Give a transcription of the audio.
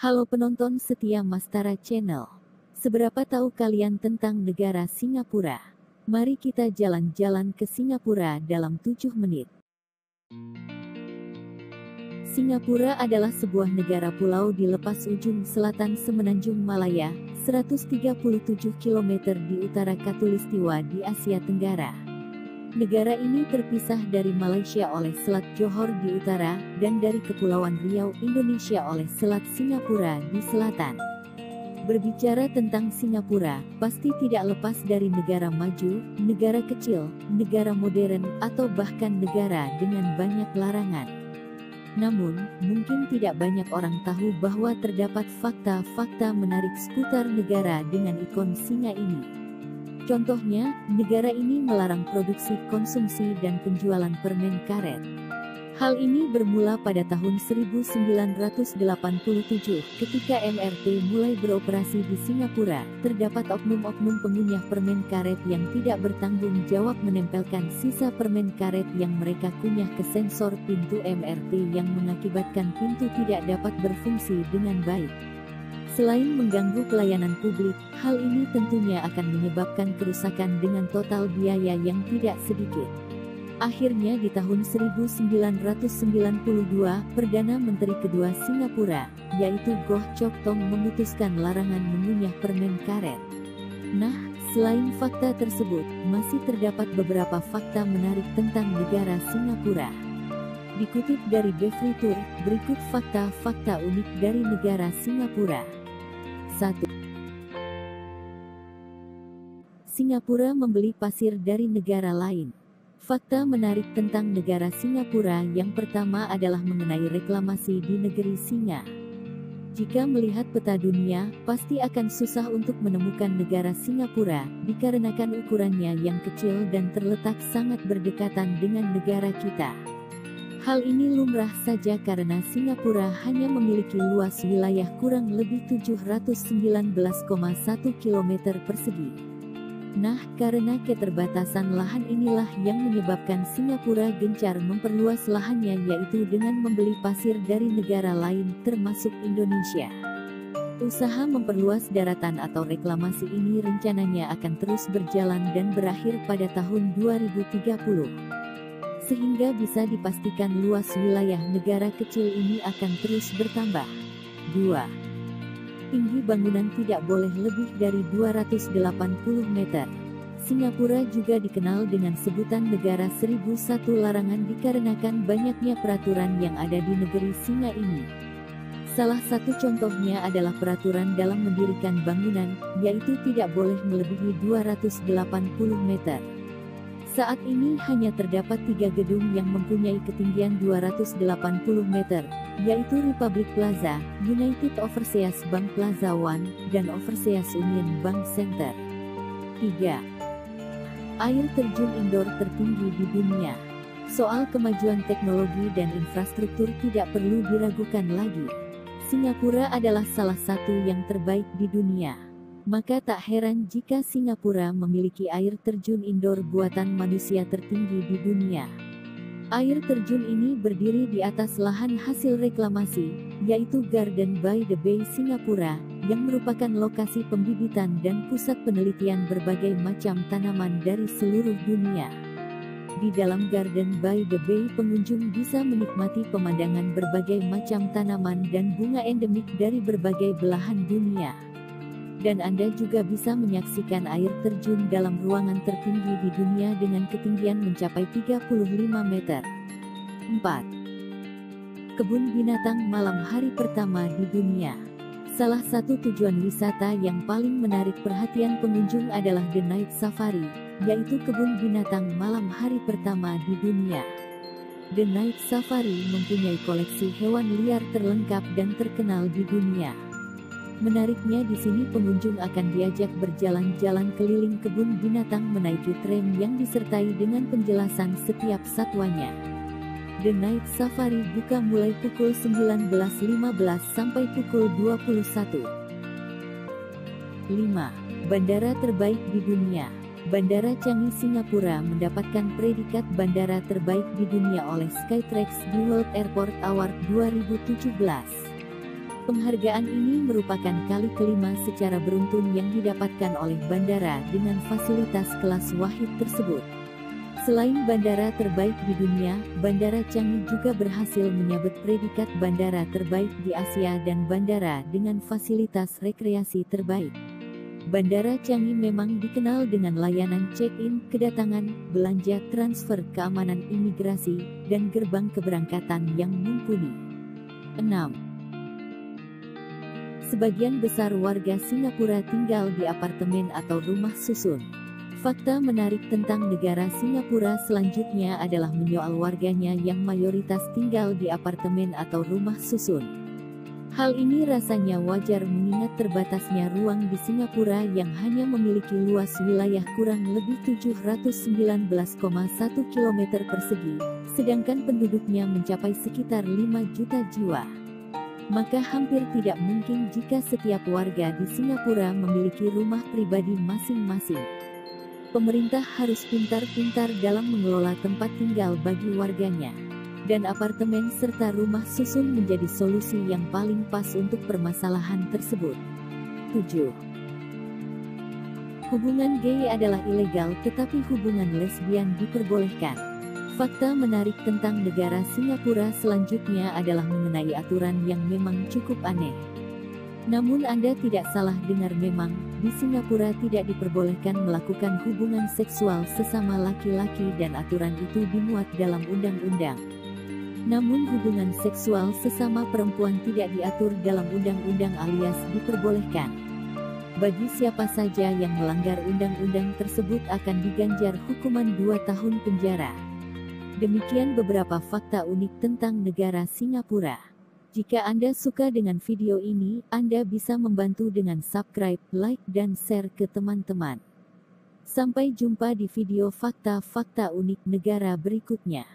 Halo penonton setia Mastara Channel. Seberapa tahu kalian tentang negara Singapura? Mari kita jalan-jalan ke Singapura dalam 7 menit. Singapura adalah sebuah negara pulau di lepas ujung selatan Semenanjung Malaya, 137 km di utara Khatulistiwa di Asia Tenggara. Negara ini terpisah dari Malaysia oleh Selat Johor di utara, dan dari Kepulauan Riau, Indonesia oleh Selat Singapura di selatan. Berbicara tentang Singapura, pasti tidak lepas dari negara maju, negara kecil, negara modern, atau bahkan negara dengan banyak larangan. Namun, mungkin tidak banyak orang tahu bahwa terdapat fakta-fakta menarik seputar negara dengan ikon singa ini. Contohnya, negara ini melarang produksi, konsumsi, dan penjualan permen karet. Hal ini bermula pada tahun 1987 ketika MRT mulai beroperasi di Singapura. Terdapat oknum-oknum pengunyah permen karet yang tidak bertanggung jawab menempelkan sisa permen karet yang mereka kunyah ke sensor pintu MRT yang mengakibatkan pintu tidak dapat berfungsi dengan baik. Selain mengganggu pelayanan publik, hal ini tentunya akan menyebabkan kerusakan dengan total biaya yang tidak sedikit. Akhirnya di tahun 1992, Perdana Menteri kedua Singapura, yaitu Goh Chok Tong memutuskan larangan mengunyah permen karet. Nah, selain fakta tersebut, masih terdapat beberapa fakta menarik tentang negara Singapura. Dikutip dari Beverly Tour, berikut fakta-fakta unik dari negara Singapura. 1. Singapura membeli pasir dari negara lain. Fakta menarik tentang negara Singapura yang pertama adalah mengenai reklamasi di negeri singa. Jika melihat peta dunia, pasti akan susah untuk menemukan negara Singapura, dikarenakan ukurannya yang kecil dan terletak sangat berdekatan dengan negara kita. Hal ini lumrah saja karena Singapura hanya memiliki luas wilayah kurang lebih 719,1 km persegi. Nah, karena keterbatasan lahan inilah yang menyebabkan Singapura gencar memperluas lahannya, yaitu dengan membeli pasir dari negara lain, termasuk Indonesia. Usaha memperluas daratan atau reklamasi ini rencananya akan terus berjalan dan berakhir pada tahun 2030. Sehingga bisa dipastikan luas wilayah negara kecil ini akan terus bertambah. 2. Tinggi bangunan tidak boleh lebih dari 280 meter. Singapura juga dikenal dengan sebutan negara 1001 larangan dikarenakan banyaknya peraturan yang ada di negeri singa ini. Salah satu contohnya adalah peraturan dalam mendirikan bangunan, yaitu tidak boleh melebihi 280 meter. Saat ini hanya terdapat 3 gedung yang mempunyai ketinggian 280 meter, yaitu Republic Plaza, United Overseas Bank Plaza One, dan Overseas Union Bank Center. 3. Air terjun indoor tertinggi di dunia. Soal kemajuan teknologi dan infrastruktur tidak perlu diragukan lagi. Singapura adalah salah satu yang terbaik di dunia. Maka tak heran jika Singapura memiliki air terjun indoor buatan manusia tertinggi di dunia. Air terjun ini berdiri di atas lahan hasil reklamasi, yaitu Garden by the Bay Singapura, yang merupakan lokasi pembibitan dan pusat penelitian berbagai macam tanaman dari seluruh dunia. Di dalam Garden by the Bay, pengunjung bisa menikmati pemandangan berbagai macam tanaman dan bunga endemik dari berbagai belahan dunia. Dan Anda juga bisa menyaksikan air terjun dalam ruangan tertinggi di dunia dengan ketinggian mencapai 35 meter. 4. Kebun binatang malam hari pertama di dunia. Salah satu tujuan wisata yang paling menarik perhatian pengunjung adalah The Night Safari, yaitu kebun binatang malam hari pertama di dunia. The Night Safari mempunyai koleksi hewan liar terlengkap dan terkenal di dunia. Menariknya di sini pengunjung akan diajak berjalan-jalan keliling kebun binatang menaiki tram yang disertai dengan penjelasan setiap satwanya. The Night Safari buka mulai pukul 19.15 sampai pukul 21. 5. Bandara terbaik di dunia. Bandara Changi Singapura mendapatkan predikat bandara terbaik di dunia oleh Skytrax di World Airport Award 2017. Penghargaan ini merupakan kali kelima secara beruntun yang didapatkan oleh bandara dengan fasilitas kelas Wahid tersebut. Selain bandara terbaik di dunia, Bandara Changi juga berhasil menyabet predikat bandara terbaik di Asia dan bandara dengan fasilitas rekreasi terbaik. Bandara Changi memang dikenal dengan layanan check-in, kedatangan, belanja, transfer, keamanan imigrasi, dan gerbang keberangkatan yang mumpuni. 6. Sebagian besar warga Singapura tinggal di apartemen atau rumah susun. Fakta menarik tentang negara Singapura selanjutnya adalah menyoal warganya yang mayoritas tinggal di apartemen atau rumah susun. Hal ini rasanya wajar mengingat terbatasnya ruang di Singapura yang hanya memiliki luas wilayah kurang lebih 719,1 km persegi, sedangkan penduduknya mencapai sekitar 5 juta jiwa. Maka hampir tidak mungkin jika setiap warga di Singapura memiliki rumah pribadi masing-masing. Pemerintah harus pintar-pintar dalam mengelola tempat tinggal bagi warganya. Dan apartemen serta rumah susun menjadi solusi yang paling pas untuk permasalahan tersebut. 7. Hubungan gay adalah ilegal tetapi hubungan lesbian diperbolehkan. Fakta menarik tentang negara Singapura selanjutnya adalah mengenai aturan yang memang cukup aneh. Namun Anda tidak salah dengar, memang di Singapura tidak diperbolehkan melakukan hubungan seksual sesama laki-laki dan aturan itu dimuat dalam undang-undang. Namun hubungan seksual sesama perempuan tidak diatur dalam undang-undang alias diperbolehkan. Bagi siapa saja yang melanggar undang-undang tersebut akan diganjar hukuman 2 tahun penjara. Demikian beberapa fakta unik tentang negara Singapura. Jika Anda suka dengan video ini, Anda bisa membantu dengan subscribe, like, dan share ke teman-teman. Sampai jumpa di video fakta-fakta unik negara berikutnya.